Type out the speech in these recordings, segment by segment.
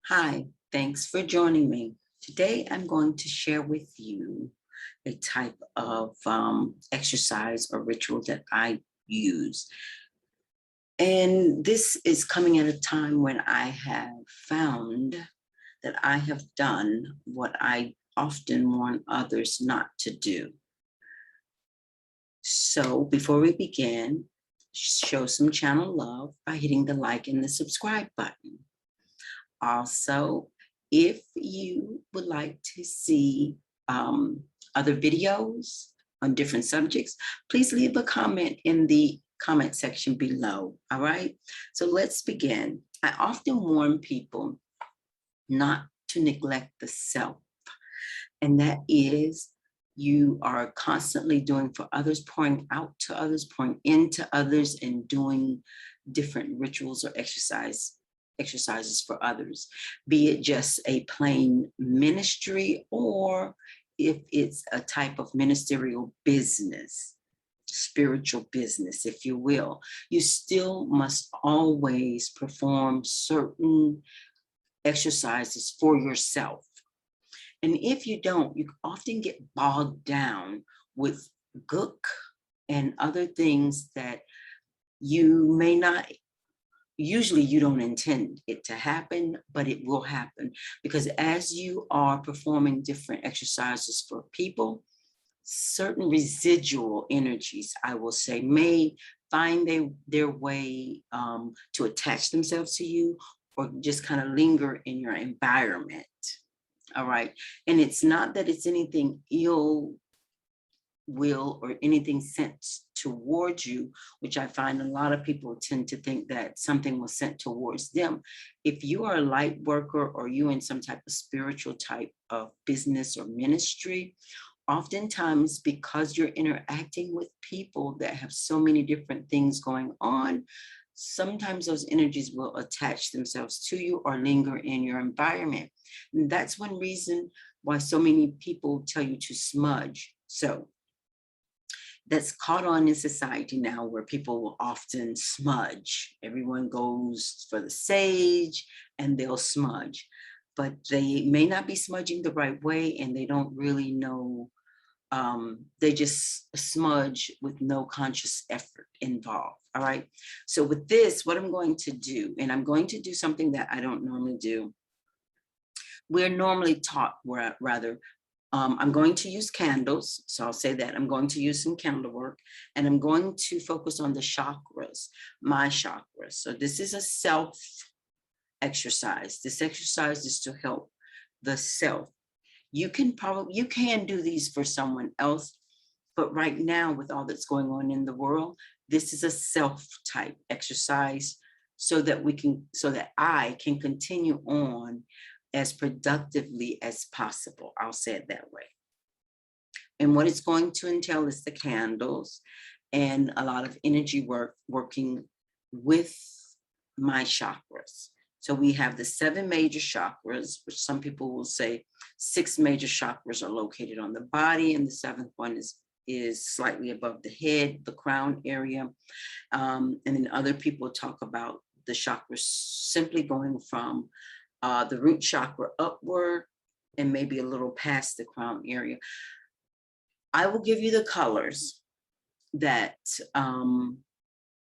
Hi, thanks for joining me. Today I'm going to share with you a type of exercise or ritual that I use. And this is coming at a time when I have found that I have done what I often want others not to do. So before we begin, show some channel love by hitting the like and the subscribe button. Also, if you would like to see other videos on different subjects, please leave a comment in the comment section below. All right, so let's begin. I often warn people not to neglect the self, and that is you are constantly doing for others, pouring out to others, pouring into others, and doing different rituals or exercises for others, be it just a plain ministry or if it's a type of ministerial business, spiritual business, if you will. You still must always perform certain exercises for yourself. And if you don't, you often get bogged down with gook and other things that you may not, usually you don't intend it to happen, but it will happen. Because as you are performing different exercises for people, certain residual energies, I will say, may find their way to attach themselves to you or just kind of linger in your environment. All right. And it's not that it's anything ill will or anything sent towards you, which I find a lot of people tend to think that something was sent towards them. If you are a light worker or you in some type of spiritual type of business or ministry, oftentimes because you're interacting with people that have so many different things going on, sometimes those energies will attach themselves to you or linger in your environment. And that's one reason why so many people tell you to smudge. So that's caught on in society now where people will often smudge. Everyone goes for the sage and they'll smudge, but they may not be smudging the right way and they don't really know. They just smudge with no conscious effort involved. All right. So with this, what I'm going to do, and I'm going to do something that I don't normally do. We're normally taught, rather, I'm going to use candles. So I'll say that I'm going to use some candle work and I'm going to focus on the chakras, my chakras. So this is a self exercise. This exercise is to help the self. You can do these for someone else, but right now with all that's going on in the world, this is a self type exercise so that I can continue on as productively as possible. I'll say it that way. And what it's going to entail is the candles and a lot of energy working with my chakras. So we have the 7 major chakras, which some people will say 6 major chakras are located on the body, and the 7th one is slightly above the head, the crown area. And then other people talk about the chakras simply going from the root chakra upward and maybe a little past the crown area. I will give you the colors that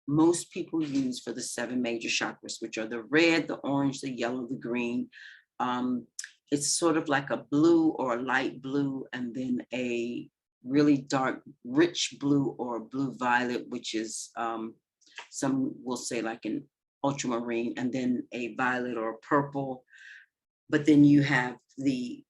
most people use for the 7 major chakras, which are the red, the orange, the yellow, the green. It's sort of like a blue or a light blue, and then a really dark, rich blue or blue violet, which is some will say like an ultramarine, and then a violet or a purple. But then you have the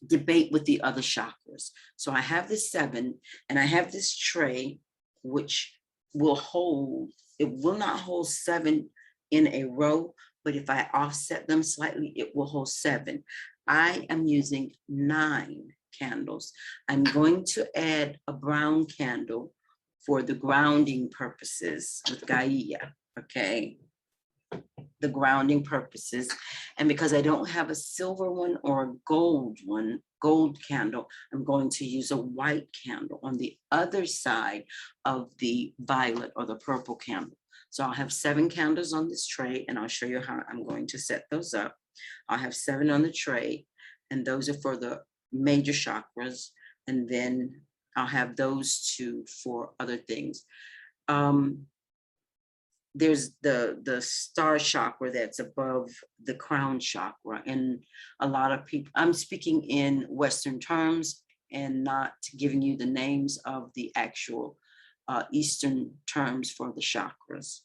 debate with the other chakras. So I have this 7, and I have this tray, which will hold, it will not hold 7 in a row, but if I offset them slightly, it will hold 7. I am using 9 candles. I'm going to add a brown candle for the grounding purposes with Gaia, okay? The grounding purposes. And because I don't have a silver one or a gold one, gold candle, I'm going to use a white candle on the other side of the violet or the purple candle. So I'll have 7 candles on this tray, and I'll show you how I'm going to set those up. I'll have 7 on the tray, and those are for the major chakras. And then I'll have those 2 for other things. There's the star chakra that's above the crown chakra. And a lot of people, I'm speaking in Western terms and not giving you the names of the actual Eastern terms for the chakras.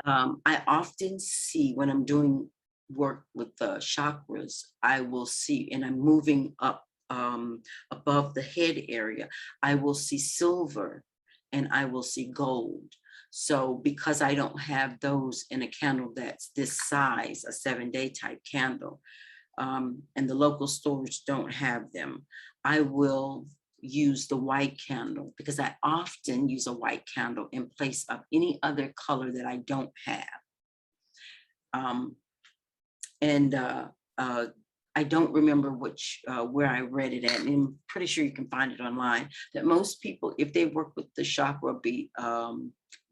I often see when I'm doing work with the chakras, I will see, and I'm moving up above the head area, I will see silver and I will see gold. So because I don't have those in a candle that's this size, a 7-day type candle, and the local stores don't have them, I will use the white candle, because I often use a white candle in place of any other color that I don't have. I don't remember which where I read it at, and I'm pretty sure you can find it online, that most people, if they work with the chakra beat,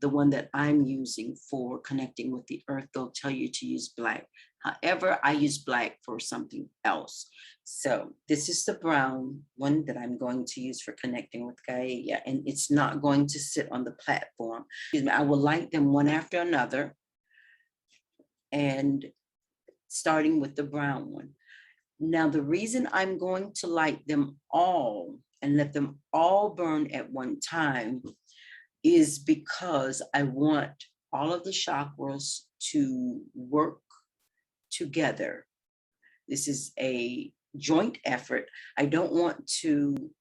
the one that I'm using for connecting with the earth, they'll tell you to use black. However, I use black for something else. So this is the brown one that I'm going to use for connecting with Gaia, and it's not going to sit on the platform. Excuse me, I will light them one after another, and starting with the brown one. Now, the reason I'm going to light them all and let them all burn at one time is because I want all of the chakras to work together. This is a joint effort. I don't want to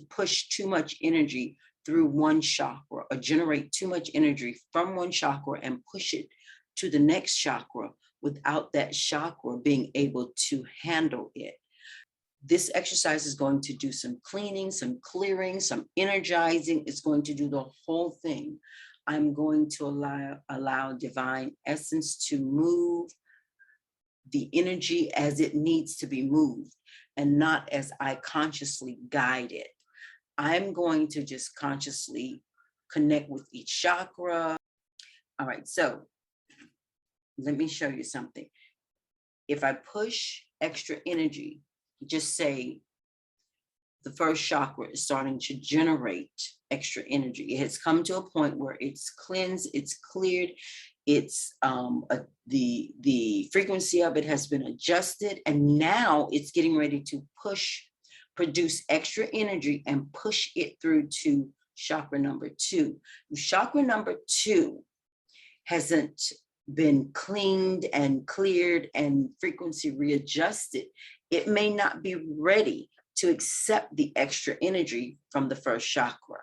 push too much energy through one chakra or generate too much energy from one chakra and push it to the next chakra without that chakra being able to handle it. This exercise is going to do some cleaning, some clearing, some energizing. It's going to do the whole thing. I'm going to allow divine essence to move the energy as it needs to be moved, and not as I consciously guide it. I'm going to just consciously connect with each chakra. All right, so let me show you something. If I push extra energy, just say the first chakra is starting to generate extra energy. It has come to a point where it's cleansed, it's cleared, it's the frequency of it has been adjusted, and now it's getting ready to produce extra energy and push it through to chakra number 2. Chakra number 2 hasn't been cleaned and cleared and frequency readjusted. It may not be ready to accept the extra energy from the first chakra.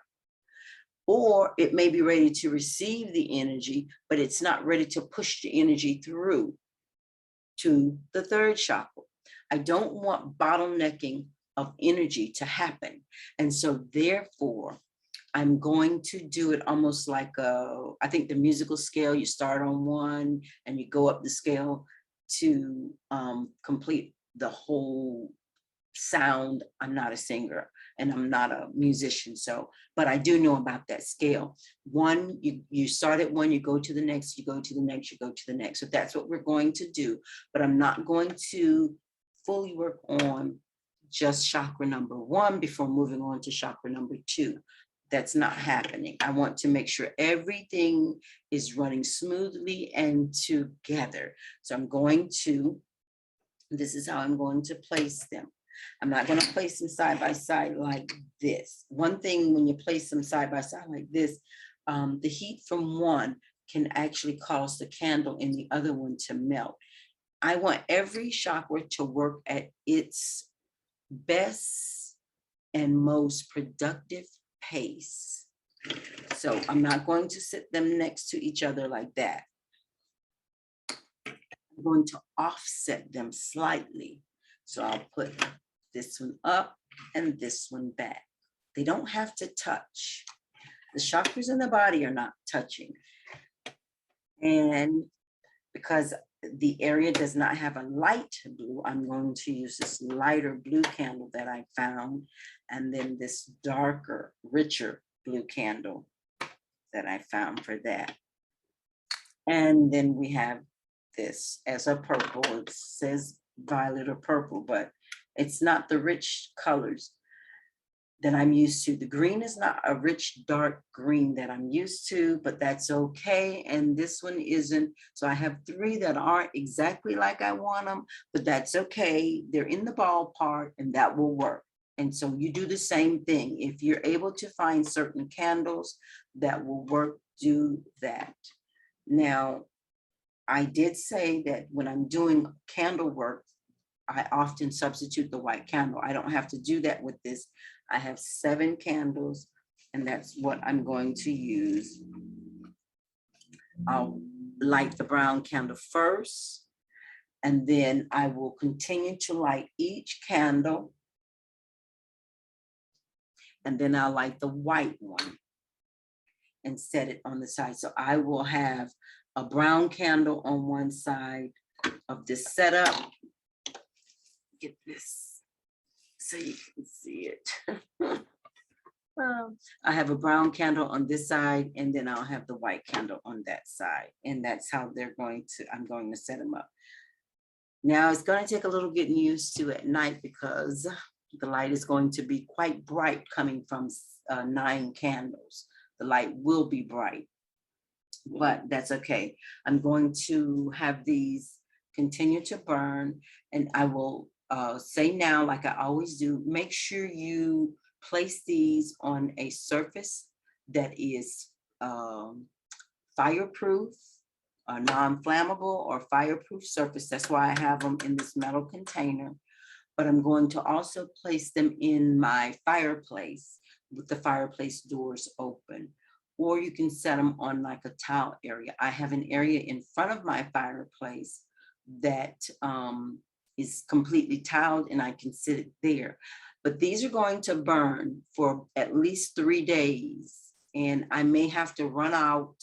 Or it may be ready to receive the energy, but it's not ready to push the energy through to the third chakra. I don't want bottlenecking of energy to happen. And so therefore, I'm going to do it almost like I think the musical scale, you start on 1 and you go up the scale to complete the whole sound. I'm not a singer and I'm not a musician, but I do know about that scale. 1, you start at 1, you go to the next, you go to the next, you go to the next. So that's what we're going to do, but I'm not going to fully work on just chakra number 1 before moving on to chakra number 2. That's not happening. I want to make sure everything is running smoothly and together. So this is how I'm going to place them. I'm not going to place them side by side like this. One thing, when you place them side by side like this, the heat from one can actually cause the candle in the other one to melt. I want every chakra to work at its best and most productive pace. So I'm not going to sit them next to each other like that. I'm going to offset them slightly. So I'll put this one up and this one back. They don't have to touch. The chakras in the body are not touching. And because the area does not have a light blue, I'm going to use this lighter blue candle that I found, and then this darker, richer blue candle that I found for that. And then we have this as a purple. It says violet or purple, but it's not the rich colors that I'm used to. The green is not a rich, dark green that I'm used to, but that's okay. And this one isn't. So I have 3 that aren't exactly like I want them, but that's okay. They're in the ballpark and that will work. And so you do the same thing. If you're able to find certain candles that will work, do that. Now, I did say that when I'm doing candle work, I often substitute the white candle. I don't have to do that with this. I have 7 candles, and that's what I'm going to use. I'll light the brown candle first, and then I will continue to light each candle, and then I'll light the white one and set it on the side. So I will have a brown candle on one side of this setup. Get this so you can see it. I have a brown candle on this side, and then I'll have the white candle on that side. And that's how I'm going to set them up. Now it's going to take a little getting used to at night because the light is going to be quite bright coming from 9 candles. The light will be bright, but that's okay. I'm going to have these continue to burn, and I will say now, like I always do, make sure you place these on a surface that is fireproof, non-flammable or fireproof surface. That's why I have them in this metal container. But I'm going to also place them in my fireplace with the fireplace doors open. Or you can set them on like a tile area. I have an area in front of my fireplace that is completely tiled, and I can sit it there. But these are going to burn for at least 3 days, and I may have to run out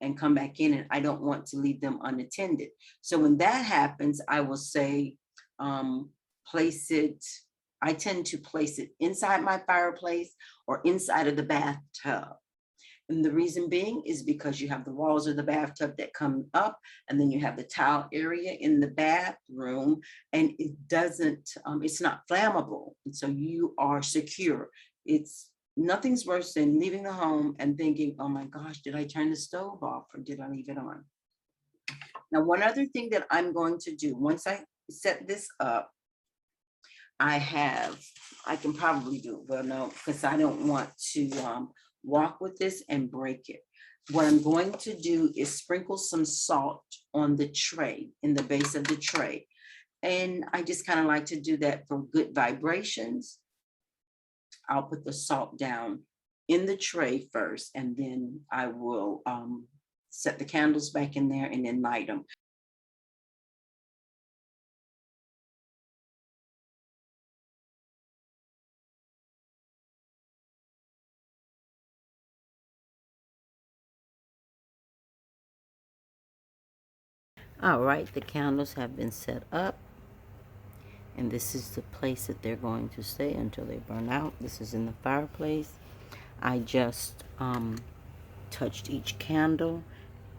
and come back in, and I don't want to leave them unattended. So when that happens, I will say, place it, I tend to place it inside my fireplace or inside of the bathtub. And the reason being is because you have the walls of the bathtub that come up, and then you have the towel area in the bathroom, and it doesn't, it's not flammable. And so you are secure. Nothing's worse than leaving the home and thinking, oh my gosh, did I turn the stove off or did I leave it on? Now, one other thing that I'm going to do, once I set this up, I can probably do it, but no, because I don't want to walk with this and break it. What I'm going to do is sprinkle some salt on the tray, in the base of the tray. And I just kind of like to do that for good vibrations. I'll put the salt down in the tray first, and then I will set the candles back in there and then light them. All right, the candles have been set up, and this is the place that they're going to stay until they burn out. This is in the fireplace. I just touched each candle,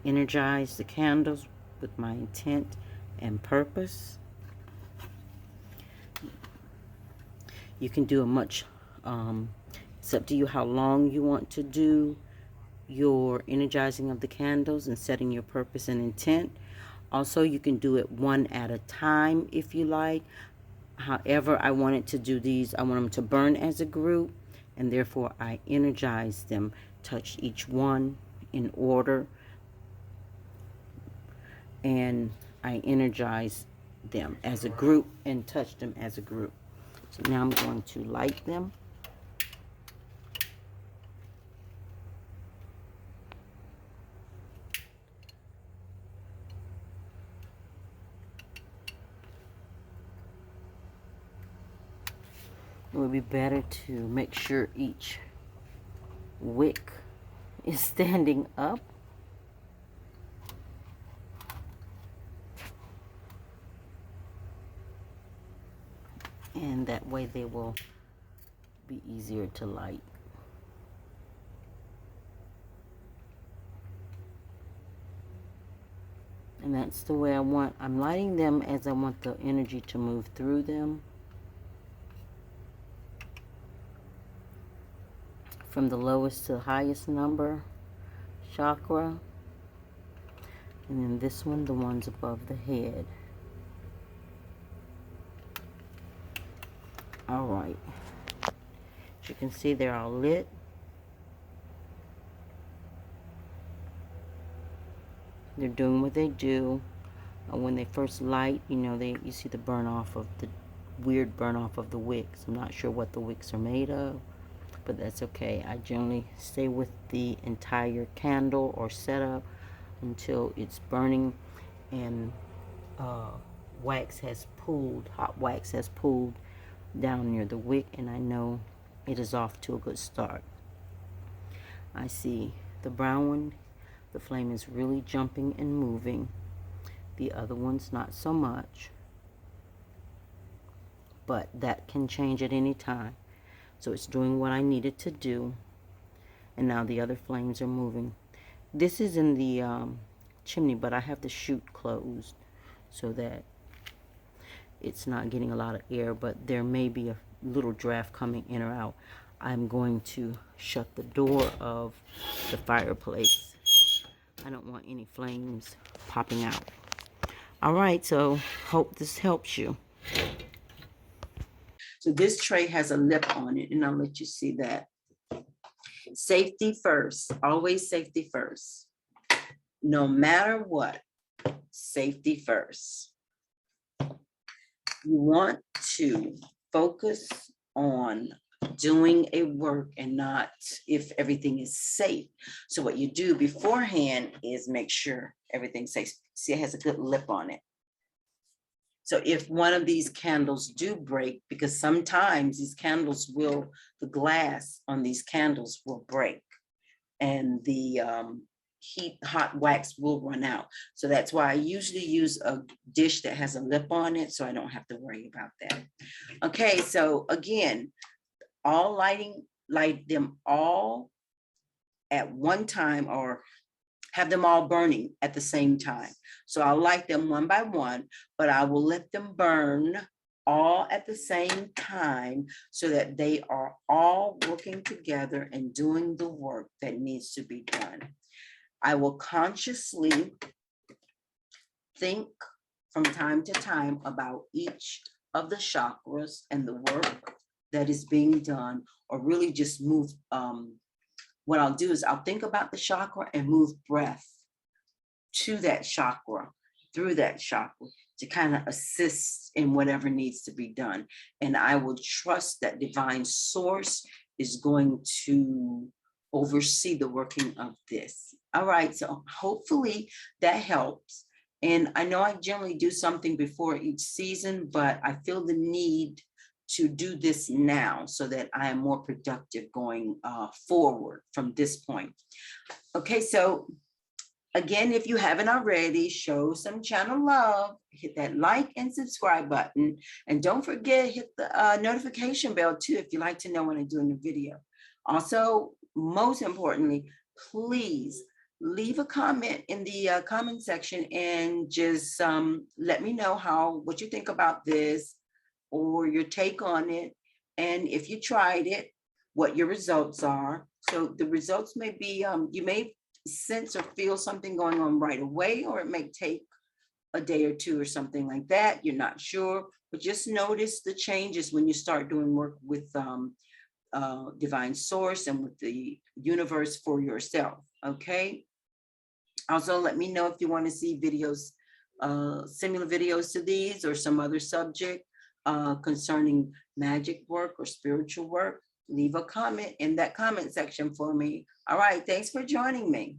energized the candles with my intent and purpose. You can do a much, it's up to you how long you want to do your energizing of the candles and setting your purpose and intent. Also, you can do it one at a time if you like. However, I wanted to do these, I want them to burn as a group, and therefore I energized them, touched each one in order, and I energized them as a group and touched them as a group. So now I'm going to light them. It would be better to make sure each wick is standing up. and that way they will be easier to light. And that's the way I'm lighting them as I want the energy to move through them. From the lowest to the highest number, chakra. And then this one, the ones above the head. All right. As you can see, they're all lit. They're doing what they do. When they first light, you know, you see the burn off of the weird burn off of the wicks. I'm not sure what the wicks are made of, but that's okay. I generally stay with the entire candle or setup until it's burning and wax has pooled, hot wax has pooled down near the wick, and I know it is off to a good start. I see the brown one, the flame is really jumping and moving. The other ones not so much, but that can change at any time. So it's doing what I needed to do, and now the other flames are moving. This is in the chimney, but I have the chute closed so that it's not getting a lot of air, but there may be a little draft coming in or out. I'm going to shut the door of the fireplace. I don't want any flames popping out. All right, so hope this helps you. So this tray has a lip on it, and I'll let you see that. Safety first, always safety first. No matter what, safety first. You want to focus on doing a work and not if everything is safe. So what you do beforehand is make sure everything's safe. See, it has a good lip on it. So if one of these candles do break, because sometimes these candles will, the glass on these candles will break, and the hot wax will run out. So that's why I usually use a dish that has a lip on it, so I don't have to worry about that. Okay, so again, light them all at one time, or have them all burning at the same time. So I'll light them one by one, but I will let them burn all at the same time so that they are all working together and doing the work that needs to be done. I will consciously think from time to time about each of the chakras and the work that is being done, or really just move. What I'll do is I'll think about the chakra and move breath to that chakra, through that chakra, to kind of assist in whatever needs to be done. And I will trust that divine source is going to oversee the working of this. All right, so hopefully that helps. And I know I generally do something before each season, but I feel the need to do this now so that I am more productive going forward from this point. Okay, so again, if you haven't already, show some channel love, hit that like and subscribe button, and don't forget, hit the notification bell too if you like to know when I do a new video. Also, most importantly, please leave a comment in the comment section and just let me know what you think about this, or your take on it, and if you tried it, what your results are. So the results may be, you may sense or feel something going on right away, or it may take a day or two or something like that. You're not sure, but just notice the changes when you start doing work with divine source and with the universe for yourself, okay? Also, let me know if you want to see videos, similar videos to these, or some other subject concerning magic work or spiritual work. Leave a comment in that comment section for me. All right, thanks for joining me.